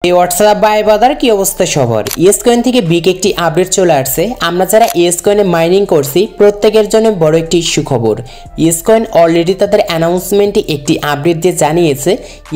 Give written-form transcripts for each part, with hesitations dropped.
এই WhatsApp by বাজার কি অবস্থা সবার ইসকয়েন থেকে বিগ একটি আপডেট চলে আসছে। আমরা যারা ইসকয়েনে মাইনিং করছি প্রত্যেকের জন্য বড় একটি সুখবর। ইসকয়েন অলরেডি তাদের অ্যানাউন্সমেন্টে একটি আপডেট দিয়ে জানিয়েছে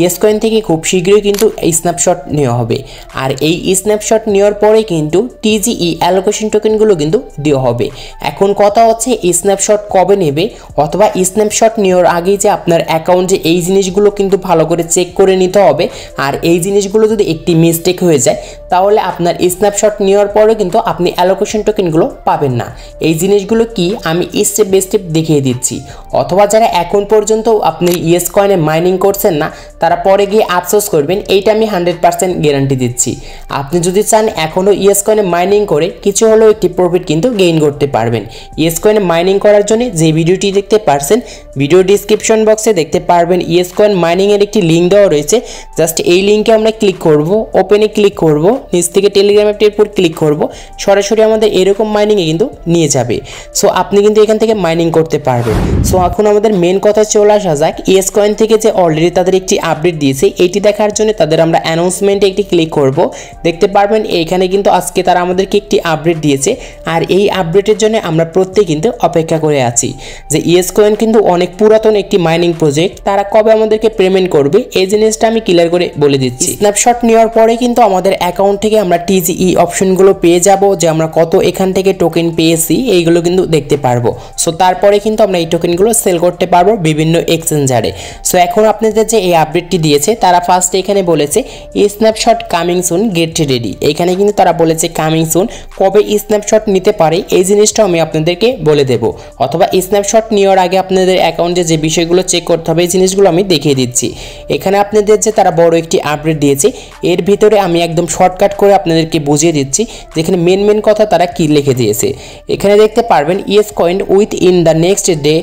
ইসকয়েন থেকে খুব শীঘ্রই কিন্তু স্ন্যাপশট নেওয়া হবে। আর এই স্ন্যাপশট নেওয়ার পরে কিন্তু টিজিই অ্যালোকেশন টোকেনগুলো কিন্তু দেওয়া হবে। এখন কথা হচ্ছে স্ন্যাপশট কবে নেবে, অথবা স্ন্যাপশট নেওয়ার আগে যে আপনার অ্যাকাউন্টে এই জিনিসগুলো কিন্তু ভালো করে চেক করে নিতে হবে। আর এই জিনিসগুলো যদি একটি মিস্টেক হয়ে যায় তাহলে আপনার স্ন্যাপশট নেওয়ার পরে কিন্তু আপনি অ্যালোকেশন টোকেনগুলো পাবেন না। এই জিনিসগুলো কি আমি স্টেপ বাই স্টেপ দেখিয়ে দিচ্ছি। অথবা যারা এখন পর্যন্ত আপনি ইসকয়েনে মাইনিং করছেন না তারা পরে গিয়ে আফসোস করবেন, এইটা আমি 100% গ্যারান্টি দিচ্ছি। আপনি যদি চান এখনও ইসকয়েনে মাইনিং করে কিছু হলেও একটি প্রফিট কিন্তু গেইন করতে পারবেন। ইসকয়েনে মাইনিং করার জন্য যে ভিডিওটি দেখতে পারছেন ভিডিও ডিসক্রিপশন বক্সে দেখতে পারবেন ইসকয়েন মাইনিংয়ের একটি লিঙ্ক দেওয়া রয়েছে। জাস্ট এই লিঙ্কে আমরা ক্লিক করব, ওপেনে ক্লিক করব, নিচ থেকে টেলিগ্রাম অ্যাপটির উপর ক্লিক করব, সরাসরি আমাদের এরকম মাইনিংয়ে কিন্তু নিয়ে যাবে। সো আপনি কিন্তু এখান থেকে মাইনিং করতে পারবেন। সো এখন আমাদের মেন কথা চলে আসা যাক, ইসকয়েন থেকে যে অলরেডি তাদের একটি আপডেট দিয়েছে এটি দেখার জন্য তাদের আমরা অ্যানাউন্সমেন্টে একটি ক্লিক করব। দেখতে পারবেন এইখানে কিন্তু আজকে তারা আমাদেরকে একটি আপডেট দিয়েছে। আর এই আপডেটের জন্য আমরা প্রত্যেকে কিন্তু অপেক্ষা করে আছি যে ইসকয়েন কিন্তু অনেক পুরাতন একটি মাইনিং প্রজেক্ট, তারা কবে আমাদেরকে পেমেন্ট করবে এই জিনিসটা আমি ক্লিয়ার করে বলে দিচ্ছি। স্ন্যাপশট নেওয়ার পরে কিন্তু আমাদের অ্যাকাউন্ট থেকে আমরা টিজিই অপশনগুলো পেয়ে যাব, যে আমরা কত এখান থেকে টোকেন পেয়েছি এইগুলো কিন্তু দেখতে পারবো। সো তারপরে কিন্তু আমরা এই টোকেনগুলো সেল করতে পারবো বিভিন্ন এক্সচেঞ্জারে। সো এখন আপনাদের যে এই আপডেটটি দিয়েছে তারা ফার্স্টে এখানে বলেছে snapshot coming soon get ready. এখানে কিন্তু তারা বলেছে কামিং সুন, কবে স্ন্যাপশট নিতে পারে এই জিনিসটা আমি আপনাদেরকে বলে দেব। অথবা স্ন্যাপশট নেওয়ার আগে আপনাদের অ্যাকাউন্টে যে বিষয়গুলো চেক করতে হবে এই জিনিসগুলো আমি দেখিয়ে দিচ্ছি। এখানে আপনাদের যে তারা বড় একটি আপডেট দিয়েছে এর ভিতরে আমি একদম শর্টকাট করে আপনাদেরকে বুঝিয়ে দিচ্ছি যেখানে মেন কথা তারা কি লিখে দিয়েছে। এখানে দেখতে পারবেন ইসকয়েন within the next day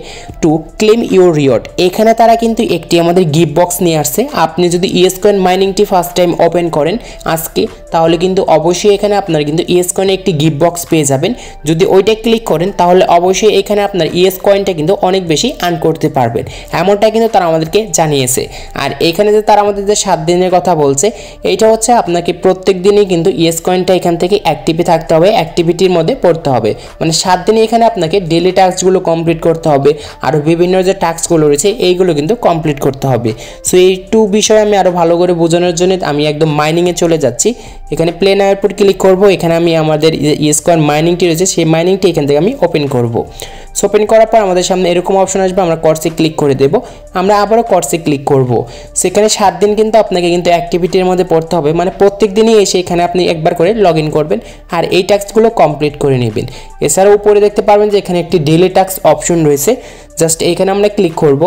to claim your reward. এখানে তারা কিন্তু একটি আমাদের গিফট বক্স নিয়ে আসছে। আপনি যদি ইসকয়েন মাইনিংটি ফার্স্ট টাইম ওপেন করেন আজকে তাহলে কিন্তু অবশ্যই এখানে আপনার কিন্তু ইসকয়েনে একটি গিফট বক্স পেয়ে যাবেন। যদি ওইটা ক্লিক করেন তাহলে অবশ্যই এখানে আপনার ইসকয়েনটা কিন্তু অনেক বেশি আর্ন করতে পারবেন, এমনটা কিন্তু তারা আমাদেরকে জানিয়েছে। আর এখানে যে তারা আমাদের যে 7 দিনের কথা বলছে এইটা হচ্ছে আপনাকে প্রত্যেক দিনই কিন্তু ইসকয়েনটা এখান থেকে অ্যাক্টিভে থাকতে হবে, অ্যাক্টিভিটির মধ্যে পড়তে হবে। মানে 7 দিনে এখানে আপনাকে ডেইলি টাস্কগুলো কমপ্লিট করতে হবে, আর বিভিন্ন যে টাস্কগুলো রয়েছে এইগুলো কিন্তু কমপ্লিট করতে হবে। সো এই বিষয়ে আমি আরও ভালো করে বোঝানোর জন্য আমি একদম মাইনিংয়ে চলে যাচ্ছি। এখানে প্লে নাওয়ের উপর ক্লিক করব। এখানে আমি আমাদের ইসকয়েন মাইনিংটি রয়েছে সেই মাইনিংটি এখান থেকে আমি ওপেন করব। সো ওপেন করার পর আমাদের সামনে এরকম অপশন আসবে, আমরা কর্সে ক্লিক করে দেব। আমরা আবারও কর্সে ক্লিক করব। সেখানে 7 দিন কিন্তু আপনাকে কিন্তু অ্যাক্টিভিটির মধ্যে পড়তে হবে, মানে প্রত্যেক দিনই এসে এখানে আপনি একবার করে লগ ইন করবেন আর এই টাস্কগুলো কমপ্লিট করে নেবেন। এছাড়াও উপরে দেখতে পারবেন যে এখানে একটি ডেইলি টাস্ক অপশন রয়েছে, জাস্ট এইখানে আমরা ক্লিক করব।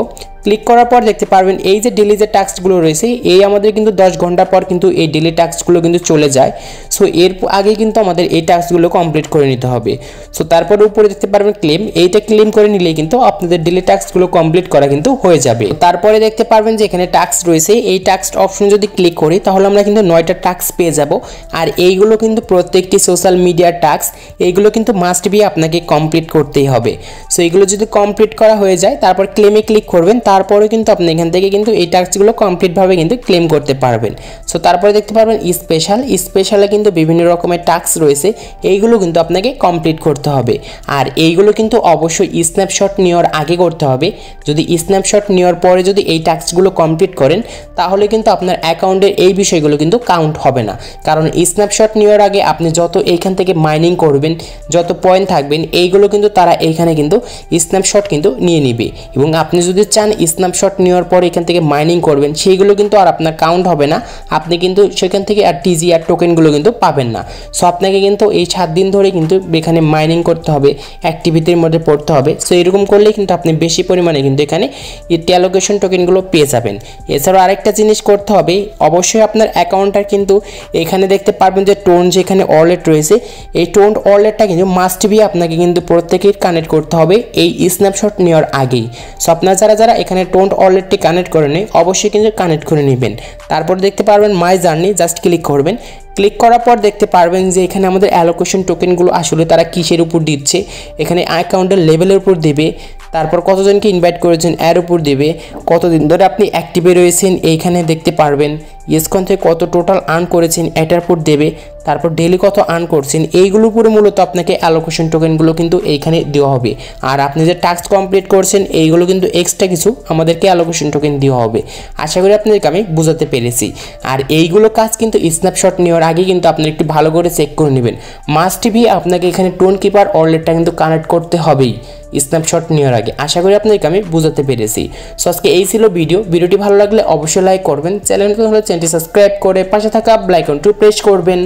ক্লিক করার পর দেখতে পারবেন এই যে ডেইলি যে টাস্কগুলো রয়েছে এই আমাদের কিন্তু 10 ঘন্টা পর কিন্তু এই ডেইলি টাস্কগুলো কিন্তু চলে যায়। সো এর আগে কিন্তু আমাদের এই টাস্কগুলো কমপ্লিট করে নিতে হবে। সো তারপরে উপরে দেখতে পারবেন ক্লেম, এইটা ক্লেম করে নিলে কিন্তু আপনাদের ডেইলি টাস্কগুলো কমপ্লিট করা কিন্তু হয়ে যাবে। তারপরে দেখতে পারবেন যে এখানে টাস্ক রয়েছে, এই টাস্ক অপশন যদি ক্লিক করি তাহলে আমরা কিন্তু 9টা টাস্ক পেয়ে যাব। আর এইগুলো কিন্তু প্রত্যেকটি সোশ্যাল মিডিয়ার টাস্ক, এইগুলো কিন্তু মাস্ট বি আপনাকে কমপ্লিট করতেই হবে। সো এইগুলো যদি কমপ্লিট করা হয়ে যায় তারপর ক্লেমে ক্লিক করবেন, তারপরে কিন্তু আপনি এখান থেকে কিন্তু এই টাস্কগুলো কমপ্লিটভাবে কিন্তু ক্লেম করতে পারবেন। সো তারপরে দেখতে পারবেন স্পেশালে কিন্তু বিভিন্ন রকমের টাস্ক রয়েছে, এইগুলো কিন্তু আপনাকে কমপ্লিট করতে হবে। আর এইগুলো কিন্তু অবশ্যই স্ন্যাপশট নেওয়ার আগে করতে হবে। যদি স্ন্যাপশট নেওয়ার পরে যদি এই টাস্কগুলো কমপ্লিট করেন তাহলে কিন্তু আপনার অ্যাকাউন্টের এই বিষয়গুলো কিন্তু কাউন্ট হবে না। কারণ স্ন্যাপশট নেওয়ার আগে আপনি যত এইখান থেকে মাইনিং করবেন, যত পয়েন্ট থাকবেন এইগুলো কিন্তু তারা এইখানে কিন্তু স্ন্যাপশট কিন্তু নিয়ে নিবে। এবং আপনি যদি চান স্ন্যাপশট নেওয়ার পর এখান থেকে মাইনিং করবেন সেইগুলো কিন্তু আর আপনার কাউন্ট হবে না, আপনি কিন্তু সেখান থেকে আর টিজি আর টোকেনগুলো কিন্তু পাবেন না। সো আপনাকে কিন্তু এই 7 দিন ধরে কিন্তু এখানে মাইনিং করতে হবে, অ্যাক্টিভিটির মধ্যে পড়তে হবে। সো এরকম করলে কিন্তু আপনি বেশি পরিমাণে কিন্তু এখানে অ্যালোকেশন টোকেনগুলো পেয়ে যাবেন। এছাড়াও আরেকটা জিনিস করতে হবে, অবশ্যই আপনার অ্যাকাউন্টটা কিন্তু এখানে দেখতে পারবেন যে টোন যেখানে ওয়ালেট রয়েছে এই টোন ওয়ালেটটা কিন্তু মাস্ট বি আপনাকে কিন্তু প্রত্যেকের কানেক্ট করতে হবে এই স্ন্যাপশট নেওয়ার আগেই। সো আপনারা যারা এখানে টোন ওয়ালেটটি কানেক্ট করে নেই অবশ্যই কিন্তু কানেক্ট করে নেবেন। তারপর দেখতে পারবেন মাই জার্নি, জাস্ট ক্লিক করবেন। ক্লিক করার পর দেখতে পারবেন যে এখানে আমাদের অ্যালোকেশন টোকেনগুলো আসলে তারা কিসের উপর দিচ্ছে, এখানে অ্যাকাউন্টের লেভেলের উপর দেবে, তারপর কতজনকে ইনভাইট করেছেন এর উপর দেবে, কতদিন ধরে আপনি অ্যাক্টিভে রয়েছেন এইখানে দেখতে পারবেন, ইসকয়েন থেকে কত টোটাল আর্ন করেছেন এটার উপর দেবে, তারপর ডেলি কত আর্ন করছেন এইগুলোর উপরে মূলত আপনাকে অ্যালোকেশন টোকেনগুলো কিন্তু এইখানে দেওয়া হবে। আর আপনি যে টাস্ক কমপ্লিট করছেন এইগুলো কিন্তু এক্সট্রা কিছু আমাদেরকে অ্যালোকেশন টোকেন দেওয়া হবে। আশা করি আপনাদেরকে আমি বোঝাতে পেরেছি। আর এইগুলো কাজ কিন্তু স্ন্যাপশট নেওয়ার আগে কিন্তু আপনারা একটু ভালো করে চেক করে নেবেন। মাস্ট বি আপনাকে এখানে টোন কিপার ওয়ালেটটা কিন্তু কানেক্ট করতে হবেই স্ন্যাপশট নেওয়ার আগে। আশা করি আপনাদেরকে আমি বোঝাতে পেরেছি। সো আজকে এই ছিল ভিডিওটি ভালো লাগলে অবশ্যই লাইক করবেন, চ্যানেলটি হলে চ্যানেলটি সাবস্ক্রাইব করে পাশে থাকা বেল আইকনটি প্রেস করবেন।